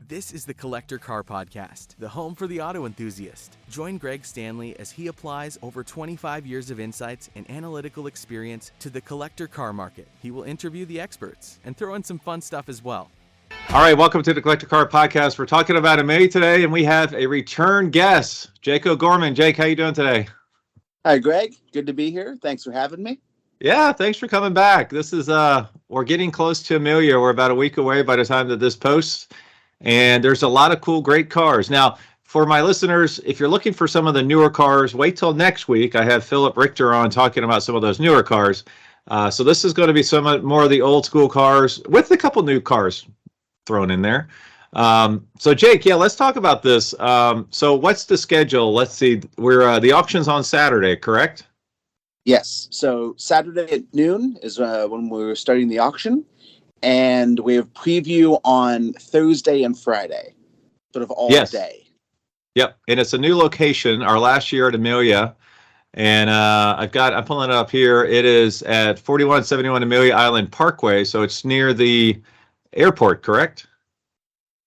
This is the Collector Car Podcast, the home for the auto enthusiast. Join Greg Stanley as he applies over 25 years of insights and analytical experience to the collector car market. He will interview the experts and throw in some fun stuff as well. All right, welcome to the Collector Car Podcast. We're talking about Amelia today, and we have a return guest, Jake O'Gorman. Jake, how you doing today? Hi, Greg. Good to be here. Thanks for having me. Yeah, thanks for coming back. This is we're getting close to Amelia. We're about a week away by the time that this posts, and there's a lot of cool, great cars. Now, for my listeners, if you're looking for some of the newer cars, wait till next week. I have Philip Richter on talking about some of those newer cars. So this is going to be some more of the old school cars with a couple new cars thrown in there. So Jake, yeah, let's talk about this. So what's the schedule? Let's see. We're the auction's on Saturday, correct? Yes. So Saturday at noon is when we're starting the auction, and we have preview on Thursday and Friday, sort of all day. Yep, and it's a new location. Our last year at Amelia, and I'm pulling it up here. It is at 4171 Amelia Island Parkway, so it's near the airport, correct?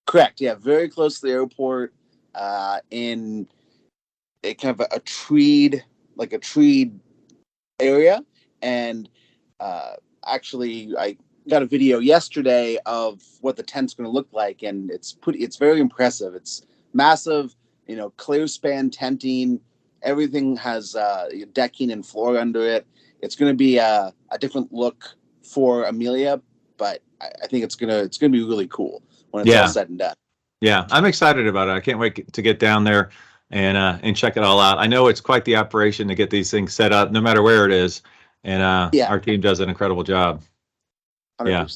Correct. Yeah, very close to the airport. In a kind of a treed area, and actually, I got a video yesterday of what the tent's going to look like, and it's very impressive. It's massive, clear span tenting. Everything has decking and floor under it. It's going to be a different look for Amelia, but I think it's gonna be really cool when it's all said and done. Yeah, I'm excited about it. I can't wait to get down there and check it all out. I know it's quite the operation to get these things set up, no matter where it is, and our team does an incredible job. 100%. Yeah,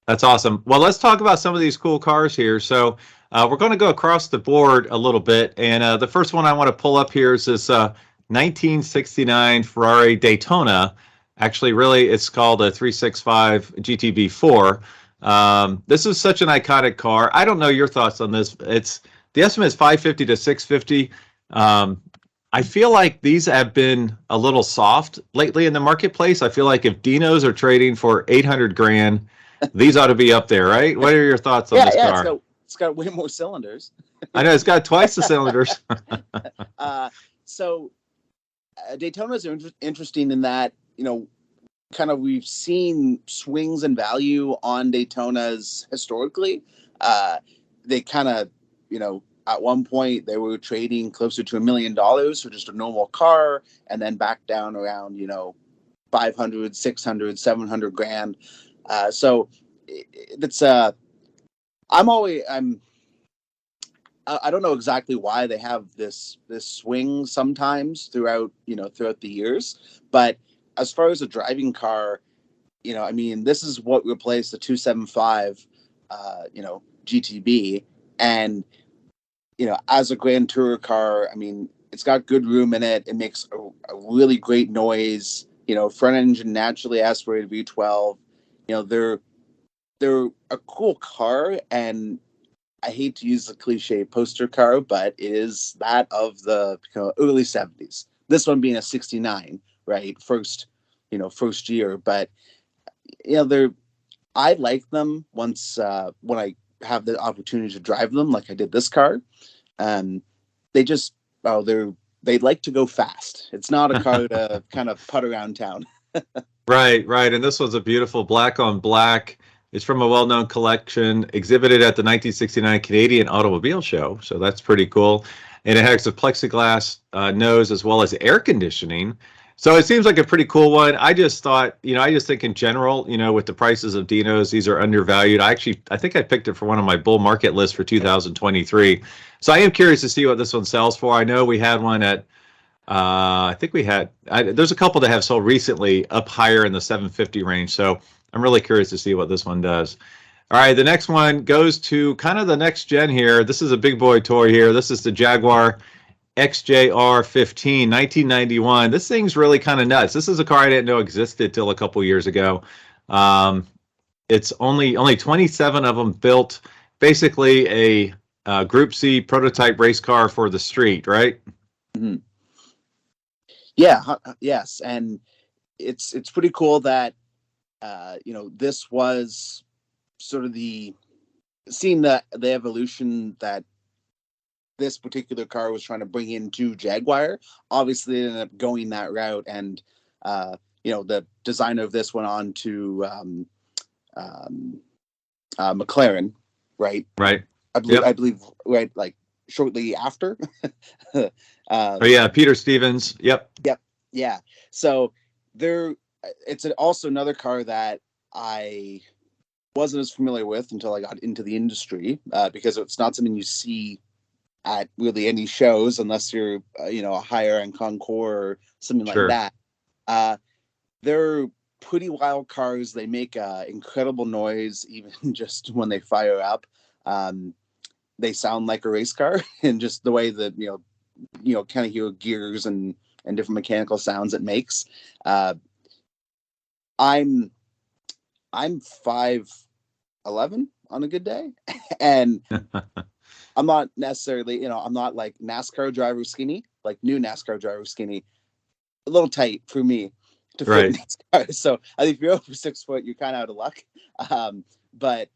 that's awesome. Well, let's talk about some of these cool cars here. So we're going to go across the board a little bit, and the first one I want to pull up here is this 1969 Ferrari Daytona. Actually, really, it's called a 365 GTB4. This is such an iconic car. I don't know your thoughts on this. The estimate is 550 to 650. I feel like these have been a little soft lately in the marketplace. I feel like if Dinos are trading for 800 grand, these ought to be up there, right? What are your thoughts on this car? It's got way more cylinders. I know, it's got twice the cylinders. So Daytonas are interesting in that, kind of we've seen swings in value on Daytonas historically. They kind of, at one point they were trading closer to $1 million for just a normal car, and then back down around, 500, 600, 700 grand. So it's I don't know exactly why they have this swing sometimes throughout the years, but as far as a driving car, this is what replaced the 275 GTB, and as a Grand Tourer car, it's got good room in it. It makes a really great noise. Front engine naturally aspirated V12. They're a cool car, and I hate to use the cliche poster car, but it is that of the early 70s. This one being a 69, right? First year, but I like them once when I have the opportunity to drive them, like I did this car. They like to go fast. It's not a car to kind of putt around town. Right. And this one's a beautiful black on black. It's from a well-known collection exhibited at the 1969 Canadian Automobile Show. So that's pretty cool. And it has a plexiglass nose as well as air conditioning. So it seems like a pretty cool one. I just thought, I just think in general, with the prices of Dinos, these are undervalued. I think I picked it for one of my bull market lists for 2023. So I am curious to see what this one sells for. I know we had one at, there's a couple that have sold recently up higher in the 750 range. So I'm really curious to see what this one does. All right, the next one goes to kind of the next gen here. This is a big boy toy here. This is the Jaguar XJR 15, 1991. This thing's really kind of nuts. This is a car I didn't know existed till a couple years ago. It's only 27 of them built. Basically a Group C prototype race car for the street, right? Mm-hmm. Yeah. Yes, and it's pretty cool that this was sort of the seeing the evolution that this particular car was trying to bring into Jaguar, obviously it ended up going that route, and the designer of this went on to McLaren, right? Right. I Yep. believe, right, like shortly after. Oh yeah, Peter Stevens. Yep. Yep. Yeah. So there, it's also another car that I wasn't as familiar with until I got into the industry, because it's not something you see at really any shows unless you're, a higher end Concours or something like Sure. that. They're pretty wild cars. They make incredible noise, even just when they fire up. They sound like a race car, and just the way that kind of hear gears and different mechanical sounds it makes. Uh, I'm I'm 5'11" on a good day, and I'm not necessarily, I'm not like NASCAR driver skinny, like new NASCAR driver skinny. A little tight for me to fit in Right. these cars. So I think if you're over 6 foot, you're kind of out of luck. But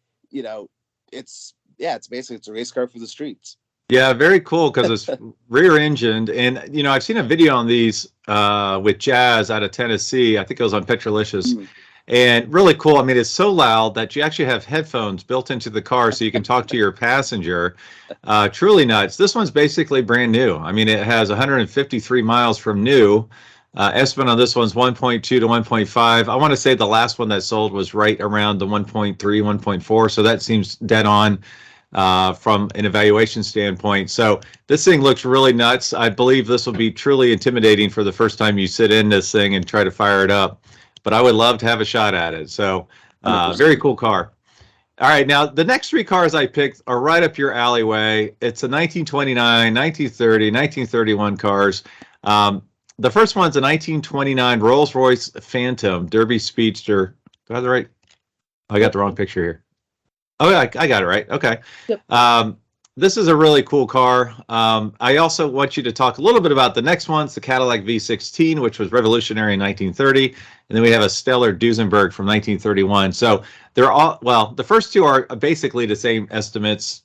it's basically it's a race car for the streets. Yeah, very cool because it's rear engined, and I've seen a video on these with Jazz out of Tennessee. I think it was on Petrolicious, Mm. and really cool. I mean, it's so loud that you actually have headphones built into the car so you can talk to your passenger. Truly nuts. This one's basically brand new. I mean, it has 153 miles from new. Estimate on this one's 1.2 to 1.5. I want to say the last one that sold was right around the 1.3, 1.4. So that seems dead on from an evaluation standpoint. So this thing looks really nuts. I believe this will be truly intimidating for the first time you sit in this thing and try to fire it up. But I would love to have a shot at it. So very 100%. cool car. All right, now the next three cars I picked are right up your alleyway. It's a 1929, 1930, 1931 cars. The first one's a 1929 Rolls-Royce Phantom Derby Speedster. Do I have the right? Oh, I got Yep. the wrong picture here. Oh, yeah, I got it right. Okay. Yep. This is a really cool car. I also want you to talk a little bit about the next one's the Cadillac V16, which was revolutionary in 1930. And then we have a stellar Duesenberg from 1931. So they're all, well, the first two are basically the same estimates,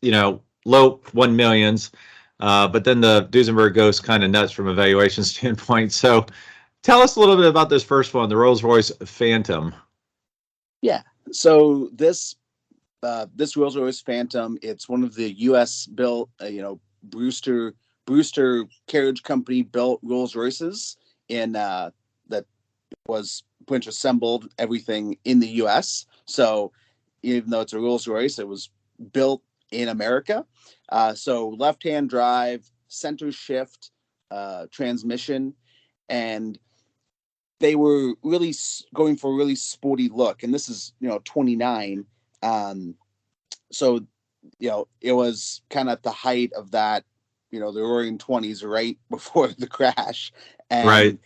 low 1 millions. But then the Duesenberg goes kind of nuts from a valuation standpoint. So tell us a little bit about this first one, the Rolls-Royce Phantom. Yeah. So this Rolls-Royce Phantom, it's one of the U.S. built, Brewster Carriage Company built Rolls-Royces that was pretty much assembled everything in the U.S. So even though it's a Rolls-Royce, it was built in America. So left-hand drive, center shift, transmission, and they were really going for a really sporty look. And this is 29. So it was kind of at the height of that, the roaring 20s, right before the crash. Right.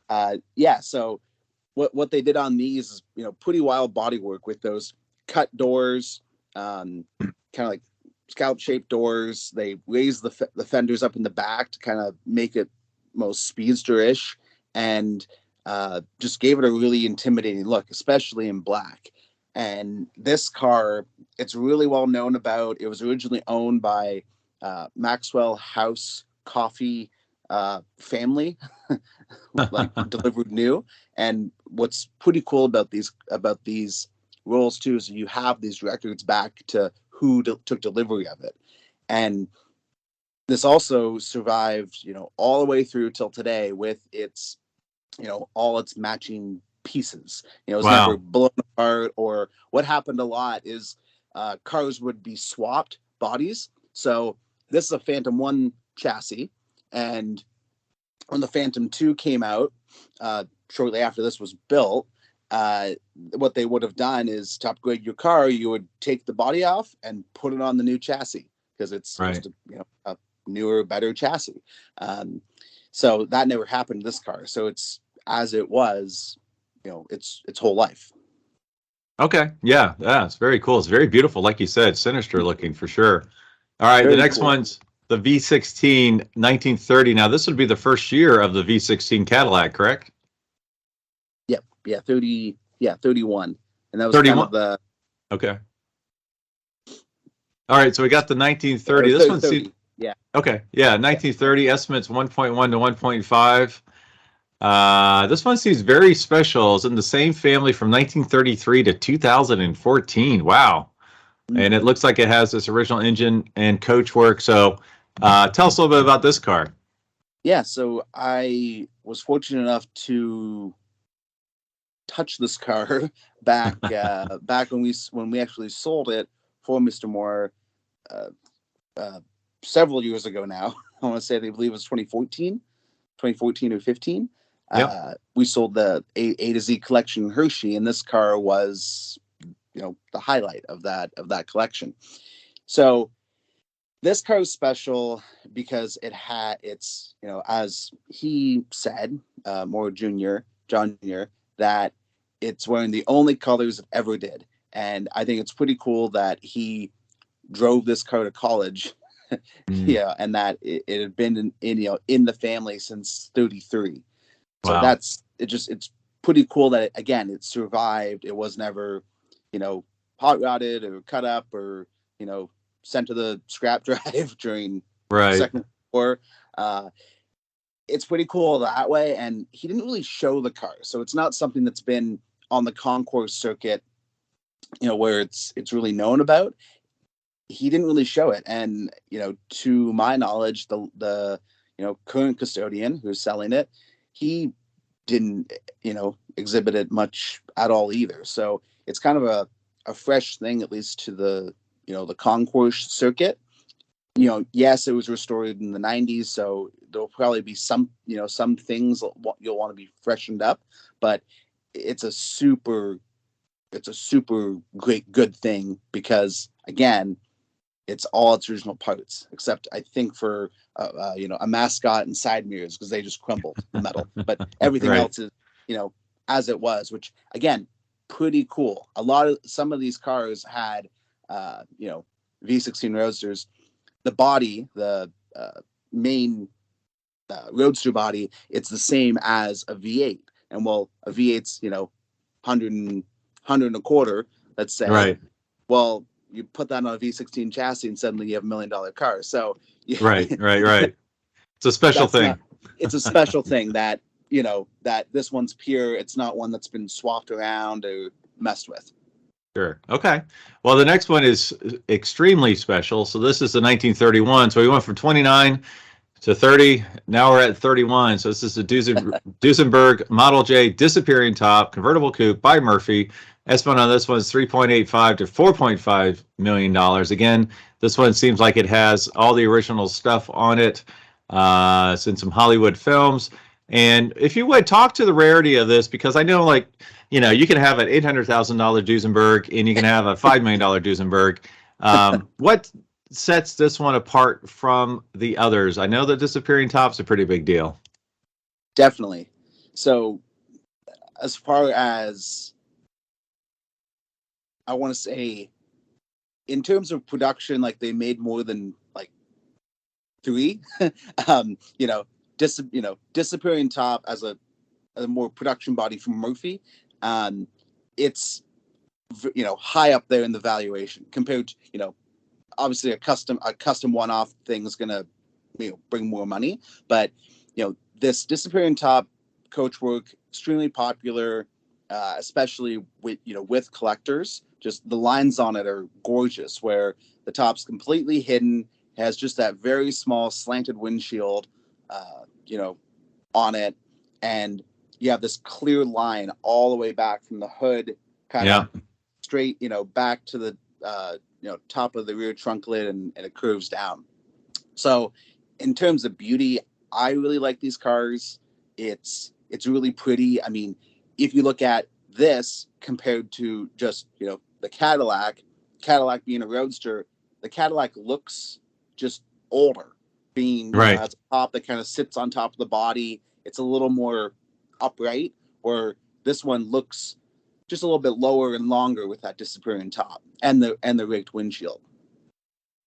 And so what they did on these is pretty wild bodywork with those cut doors, kind of like scallop shaped doors. They raised the fenders up in the back to kind of make it most speedster-ish, and just gave it a really intimidating look, especially in black. And this car, it's really well known about. It was originally owned by Maxwell House Coffee family, like delivered new. And what's pretty cool about these Rolls too is you have these records back to who took delivery of it, and this also survived, all the way through till today with its, all its matching pieces. It was never Wow. blown apart. Or what happened a lot is cars would be swapped bodies. So this is a Phantom 1 chassis, and when the Phantom 2 came out, shortly after this was built, what they would have done is to upgrade your car, you would take the body off and put it on the new chassis, because it's Right. just a newer, better chassis. So that never happened to this car. So it's as it was, its whole life. Okay. Yeah. Yeah. It's very cool. It's very beautiful. Like you said, sinister looking for sure. All right. The Very next cool. one's the V16 1930. Now, this would be the first year of the V16 Cadillac, correct? Yep. Yeah. 30. Yeah. 31. And that was kind 31. of the, Okay. All right, so we got the 1930. Or This one's 30. Yeah. okay. Yeah, 1930 estimates 1.1 to 1.5. This one seems very special. It's in the same family from 1933 to 2014. Wow. And it Mhm. looks like it has this original engine and coachwork. So tell us a little bit about this car. Yeah, so I was fortunate enough to touch this car back when we actually sold it for Mr. Moore uh, uh, several years ago now. I want to say they believe it was 2014 or 15. Yep. We sold the A to Z collection in Hershey, and this car was, the highlight of that collection. So this car is special because it's, as he said, Moore Jr., John Jr., that it's one of the only colors it ever did. And I think it's pretty cool that he drove this car to college. Mm, Yeah, and that it had been in the family since 33. So wow. it's pretty cool that it survived. It was never, hot rodded or cut up or, sent to the scrap drive during Right. Second War. Uh, it's pretty cool that way. And he didn't really show the car, so it's not something that's been on the concourse circuit, where it's really known about. He didn't really show it, and to my knowledge, the current custodian who's selling it, he didn't exhibit it much at all either. So it's kind of a fresh thing, at least to the concourse circuit. Yes, it was restored in the 90s, so there'll probably be some things you'll want to be freshened up, but it's a super great good thing because, again, it's all its original parts, except I think for a mascot and side mirrors, because they just crumbled the metal. But everything Right. else is as it was, which, again, pretty cool. Some of these cars had V16 Roadsters. The body, the main Roadster body, it's the same as a V8. And well, a V8's 100 and a quarter, let's say. Right. Well, you put that on a V16 chassis and suddenly you have $1 million car. So Right. Right. It's a special thing. It's a special thing that, that this one's pure. It's not one that's been swapped around or messed with. Sure. Okay. Well, the next one is extremely special. So this is the 1931. So we went from 29 to 30. Now we're at 31. So this is the Duesenberg Model J disappearing top convertible coupe by Murphy. Estimate on this one is $3.85 to $4.5 million. Again, this one seems like it has all the original stuff on it. It's in some Hollywood films. And if you would talk to the rarity of this, because I know, like, you can have an $800,000 Duesenberg and you can have a $5 million Duesenberg. What sets this one apart from the others? I know the disappearing top's a pretty big deal. Definitely. So as far as I want to say, in terms of production, like, they made more than like 3. Disappearing top as a more production body from Murphy. It's high up there in the valuation compared to obviously a custom one-off thing is gonna bring more money, but this disappearing top coachwork, extremely popular, especially with collectors. Just the lines on it are gorgeous, where the top's completely hidden, has just that very small slanted windshield on it, and you have this clear line all the way back from the hood, kind of straight, back to the top of the rear trunk lid, and it curves down. So in terms of beauty, I really like these cars. It's really pretty. I mean, if you look at this compared to just the Cadillac being a roadster, the Cadillac looks just older, being Right. has a top that kind of sits on top of the body. It's a little more upright, or this one looks just a little bit lower and longer with that disappearing top and the rigged windshield.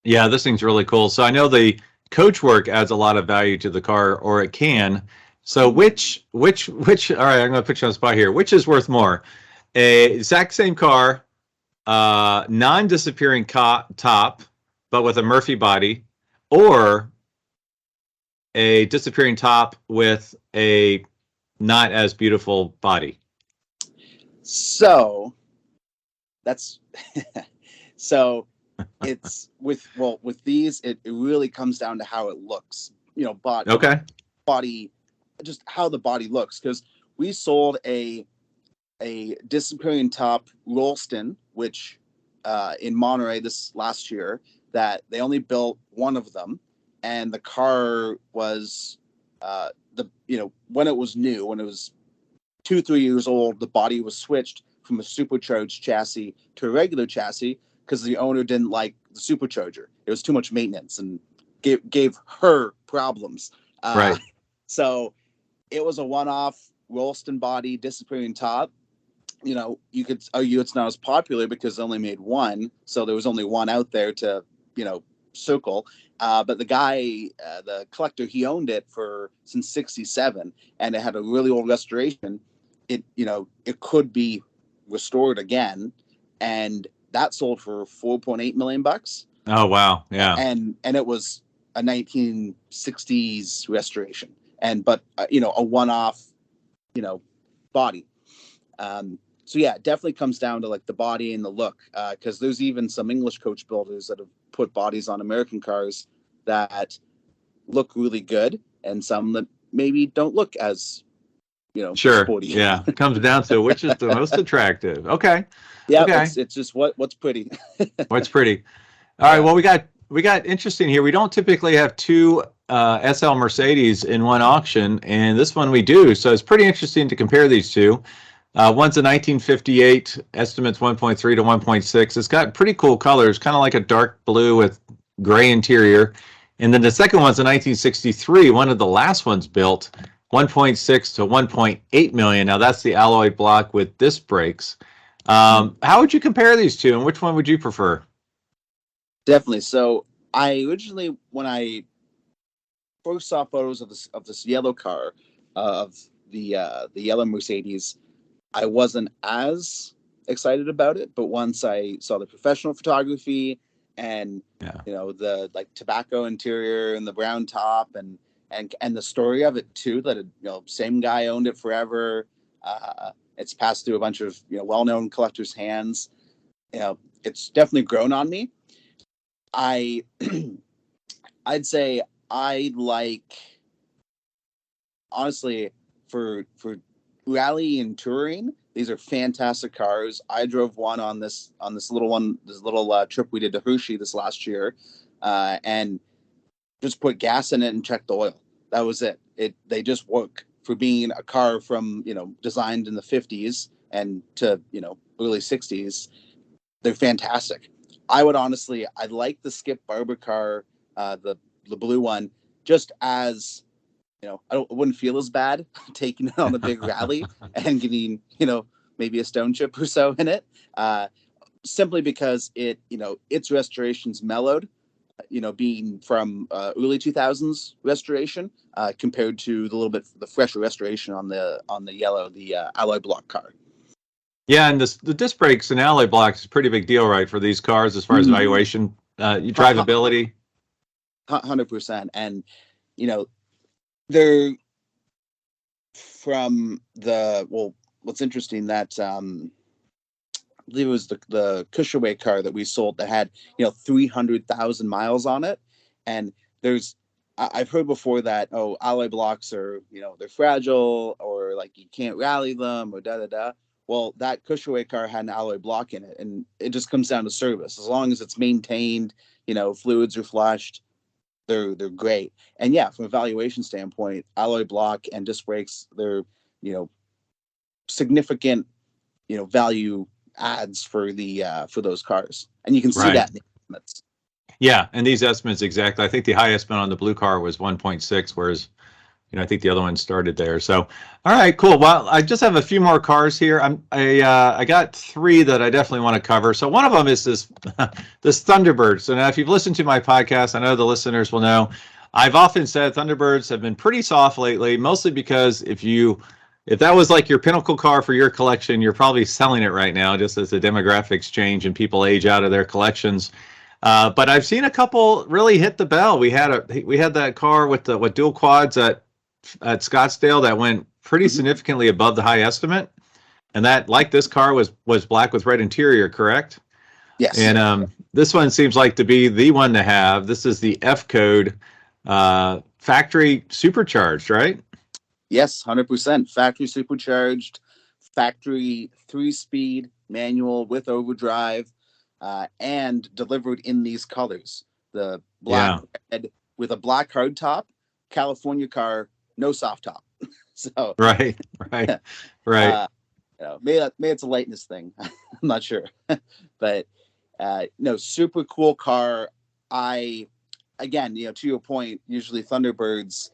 Yeah, this thing's really cool. So I know the coachwork adds a lot of value to the car, or it can. So which all right, I'm going to put you on the spot here. Which is worth more? A exact same car, non-disappearing top, but with a Murphy body, or a disappearing top with a not as beautiful body? So that's so it's with these, it really comes down to how it looks, Okay. body, just how the body looks. Because we sold a disappearing top Rolston, which in Monterey this last year, that they only built one of them, and the car was when it was new, when it was 2-3 years old, the body was switched from a supercharged chassis to a regular chassis because the owner didn't like the supercharger. It was too much maintenance and gave her problems. Right. So it was a one-off Rolston body, disappearing top. You could argue it's not as popular because they only made one, so there was only one out there to circle. But the guy, the collector, he owned it since '67, and it had a really old restoration. It could be restored again, and that sold for $4.8 million. Oh, wow. Yeah. And it was a 1960s restoration, but a one-off body. So yeah, it definitely comes down to like the body and the look, because there's even some English coach builders that have put bodies on American cars that look really good, and some that maybe don't look as Sure. sporty. Yeah. It comes down to which is the most attractive. Okay. Yeah. Okay. It's just what's pretty. What's pretty. All right. Well, we got interesting here. We don't typically have two SL Mercedes in one auction, and this one we do. So it's pretty interesting to compare these two. One's a 1958, estimates 1.3 to 1.6. It's got pretty cool colors, kind of like a dark blue with gray interior. And then the second one's a 1963, one of the last ones built, 1.6 to 1.8 million. Now that's the alloy block with disc brakes. How would you compare these two, and which one would you prefer? Definitely. So I originally, when I first saw photos of this yellow car, of the yellow Mercedes, I wasn't as excited about it. But once I saw the professional photography and the like tobacco interior and the brown top and the story of it too, that same guy owned it forever. It's passed through a bunch of well-known collectors' hands. It's definitely grown on me. I'd say I like, honestly, for rally and touring, these are fantastic cars. I drove one on this little trip we did to Hershey this last year, and just put gas in it and checked the oil. That was it. They just work for being a car from designed in the 50s and to early 60s. They're fantastic. I'd like the Skip Barber car, the blue one, just as I wouldn't feel as bad taking it on a big rally and getting maybe a stone chip or so in it, simply because its restoration's mellowed, being from early 2000s restoration, compared to the fresher restoration on the alloy block car. Yeah, and the disc brakes and alloy blocks is a pretty big deal, right, for these cars as far as valuation, drivability. 100%. And they're from what's interesting, that I believe it was the Cushaway car that we sold that had 300,000 miles on it. And I've heard before that alloy blocks are they're fragile, or like you can't rally them, or da da da. Well, that Cushaway car had an alloy block in it, and it just comes down to service. As long as it's maintained, fluids are flushed, they're great. And yeah, from a valuation standpoint, alloy block and disc brakes, they're significant value adds for those cars, and you can see that in the estimates. Yeah, and these estimates exactly. I think the highest estimate on the blue car was 1.6, whereas I think the other one started there. So, all right, cool. Well, I just have a few more cars here. I got three that I definitely want to cover. So one of them is this Thunderbird. So now, if you've listened to my podcast, I know the listeners will know, I've often said Thunderbirds have been pretty soft lately, mostly because if that was like your pinnacle car for your collection, you're probably selling it right now, just as the demographics change and people age out of their collections. But I've seen a couple really hit the bell. We had that car with the dual quads at Scottsdale that went pretty significantly above the high estimate, and that, like this car, was black with red interior, correct? Yes. And this one seems like to be the one to have. This is the F code, factory supercharged, right? Yes, 100%. Factory supercharged, factory 3-speed manual with overdrive, and delivered in these colors. The black red with a black hard top, California car, no soft top. So Right, right. maybe it's a lightness thing. I'm not sure, but no, super cool car. Again, to your point, usually Thunderbirds,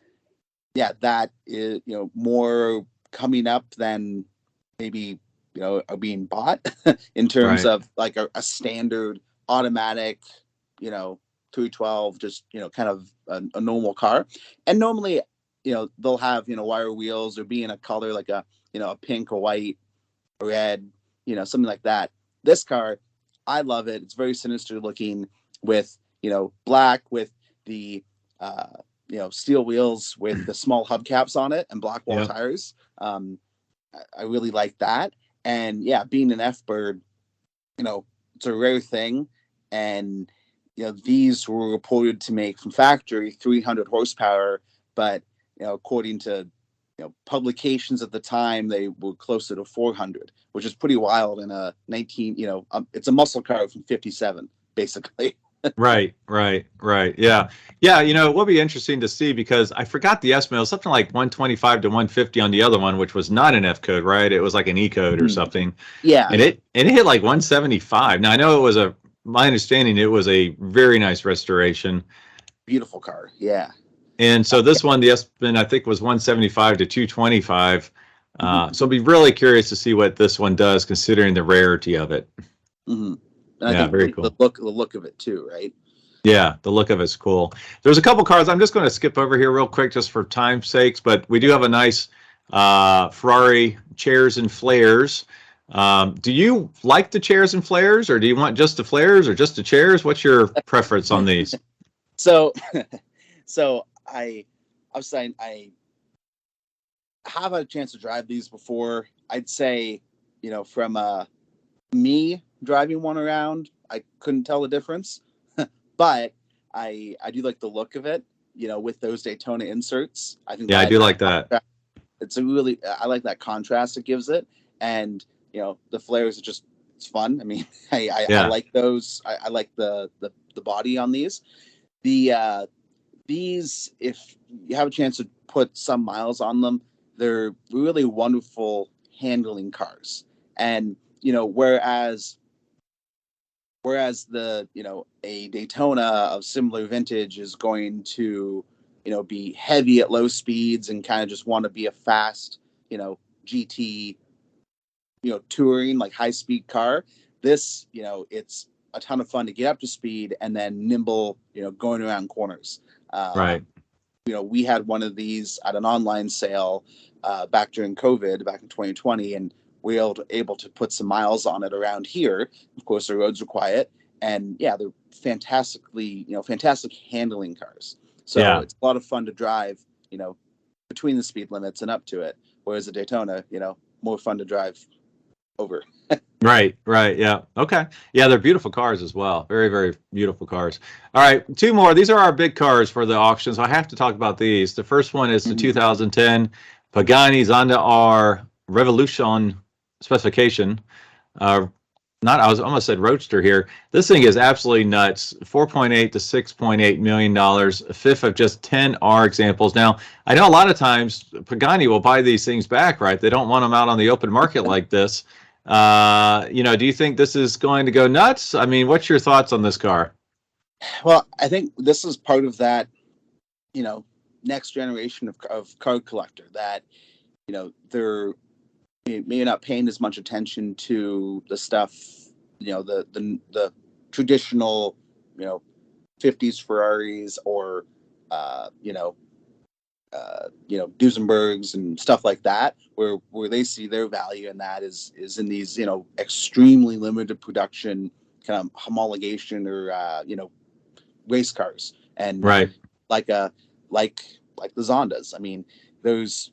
yeah, that is, more coming up than maybe, are being bought in terms Right. of like a standard automatic, 312, just, kind of a normal car. And normally, they'll have, wire wheels or be in a color like a pink or white or red, something like that. This car, I love it. It's very sinister looking with, black with the, steel wheels with the small hubcaps on it and black wall Yep. tires. I really like that. And yeah, being an F-Bird, it's a rare thing. And, these were reported to make from factory 300 horsepower, but, according to, publications at the time, they were closer to 400, which is pretty wild in a 19, it's a muscle car from 57, basically. Right. Yeah. Yeah. It will be interesting to see because I forgot the estimate. It was something like 125 to 150 on the other one, which was not an F code, right? It was like an E code or something. Yeah. And it hit like 175. Now I know my understanding, it was a very nice restoration. Beautiful car. Yeah. And so this one, the estimate, I think, was 175 to 225. So I'll be really curious to see what this one does, considering the rarity of it. Mm-hmm. And I Yeah, think very cool. the look of it too, right? Yeah, the look of it's cool. There's a couple cars I'm just going to skip over here real quick just for time's sakes, but we do have a nice Ferrari chairs and flares. Do you like the chairs and flares, or do you want just the flares or just the chairs? What's your preference on these? So, I was saying I have had a chance to drive these before. I'd say, from me driving one around, I couldn't tell the difference, but I do like the look of it, with those Daytona inserts. I think Yeah, I do like that. It's I like that contrast it gives it, and the flares are it's fun. I mean, I like those. I like the body on these. These, if you have a chance to put some miles on them, they're really wonderful handling cars. And whereas the a Daytona of similar vintage is going to be heavy at low speeds and kind of just want to be a fast GT touring like high speed car. This it's a ton of fun to get up to speed and then nimble going around corners. Right. We had one of these at an online sale back during COVID back in 2020, and we were able to put some miles on it around here. Of course, the roads are quiet, and yeah, they're fantastic handling cars. So it's a lot of fun to drive, between the speed limits and up to it. Whereas a Daytona, more fun to drive over. Right. Yeah. Okay. Yeah, they're beautiful cars as well. Very, very beautiful cars. All right, two more. These are our big cars for the auction, so I have to talk about these. The first one is the 2010 Pagani Zonda R Revolution specification. I almost said Roadster here. This thing is absolutely nuts. 4.8 to 6.8 million dollars. A fifth of just 10 R examples. Now, I know a lot of times Pagani will buy these things back, right? They don't want them out on the open market like this. Do you think this is going to go nuts? I mean, what's your thoughts on this car? Well, I think this is part of that, next generation of car collector that, they're maybe not paying as much attention to the stuff, the traditional, 50s Ferraris or, Duesenbergs and stuff like that, where they see their value in that is in these, extremely limited production kind of homologation or race cars, and Right. like the Zondas. I mean, there's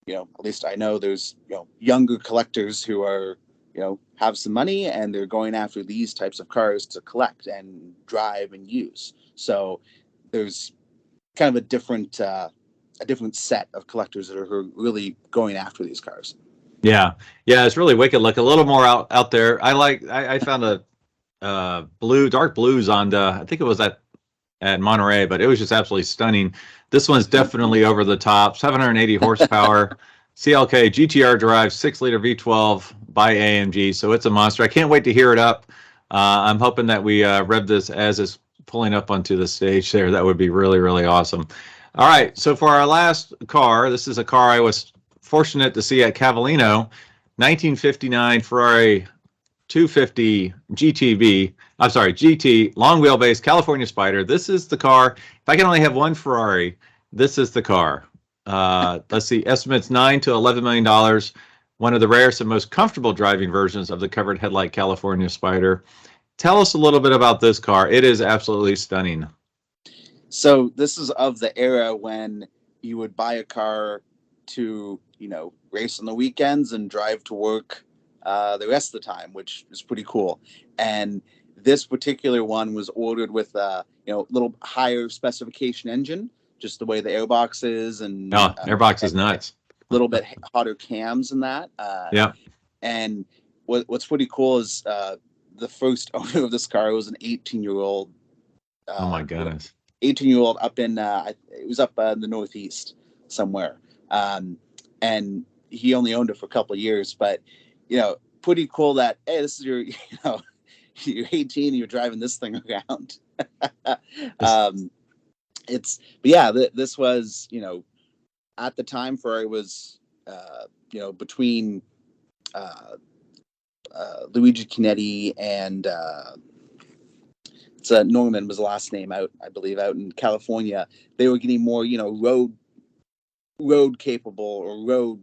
at least I know there's younger collectors who are have some money, and they're going after these types of cars to collect and drive and use. So there's kind of a different set of collectors that are really going after these cars. Yeah. Yeah. It's really wicked. Look a little more out there. I found a dark blue Zonda. I think it was at Monterey, but it was just absolutely stunning. This one's definitely over the top. 780 horsepower, CLK GTR drive, 6-liter V12 by AMG. So it's a monster. I can't wait to hear it up. I'm hoping that we rev this as it's pulling up onto the stage there. That would be really, really awesome. All right. So for our last car, this is a car I was fortunate to see at Cavallino, 1959 Ferrari 250 GT, long wheelbase California Spider. This is the car. If I can only have one Ferrari, this is the car. Let's see, estimates $9 to $11 million. One of the rarest and most comfortable driving versions of the covered headlight California Spider. Tell us a little bit about this car. It is absolutely stunning. So this is of the era when you would buy a car to, race on the weekends and drive to work the rest of the time, which is pretty cool. And this particular one was ordered with a little higher specification engine, just the way the airbox is, and airbox is nuts. A little bit hotter cams and that. Yeah. And what's pretty cool is the first owner of this car was an 18-year-old. Oh my goodness. 18-year-old up in it was up in the Northeast somewhere, and he only owned it for a couple of years, but pretty cool that, hey, this is your you're 18 and you're driving this thing around. This was at the time Ferrari was between Luigi Chinetti and Norman was the last name out in California. They were getting more road capable or road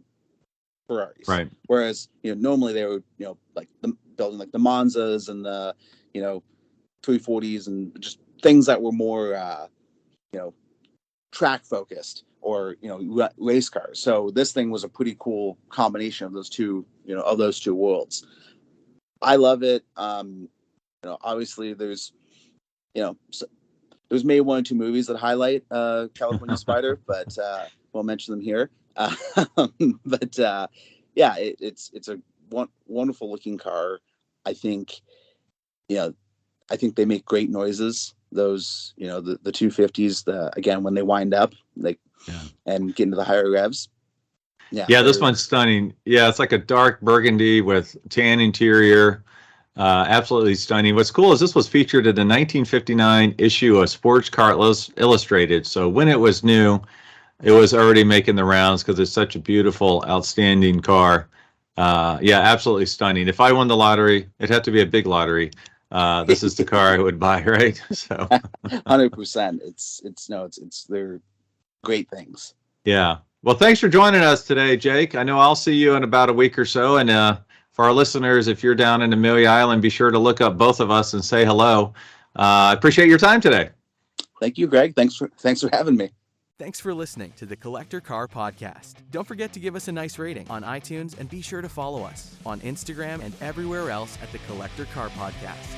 Ferraris, right? Whereas normally they were building like the Monzas and the 340s and just things that were more track focused or race cars. So this thing was a pretty cool combination of those two worlds. I love it. Obviously there's there's maybe 1 or 2 movies that highlight California Spider, but we'll mention them here. It's a wonderful looking car. I think they make great noises. Those the 250s. Again, when they wind up, and get into the higher revs. Yeah, this one's stunning. Yeah, it's like a dark burgundy with tan interior. Absolutely stunning. What's cool is this was featured in the 1959 issue of Sports Car Illustrated. So when it was new, it was already making the rounds because it's such a beautiful, outstanding car. Absolutely stunning. If I won the lottery, it'd have to be a big lottery. This is the car I would buy, right? So 100%. It's they're great things. Yeah. Well, thanks for joining us today, Jake. I know I'll see you in about a week or so, and for our listeners, if you're down in Amelia Island, be sure to look up both of us and say hello. I appreciate your time today. Thank you, Greg. Thanks for having me. Thanks for listening to the Collector Car Podcast. Don't forget to give us a nice rating on iTunes and be sure to follow us on Instagram and everywhere else at the Collector Car Podcast.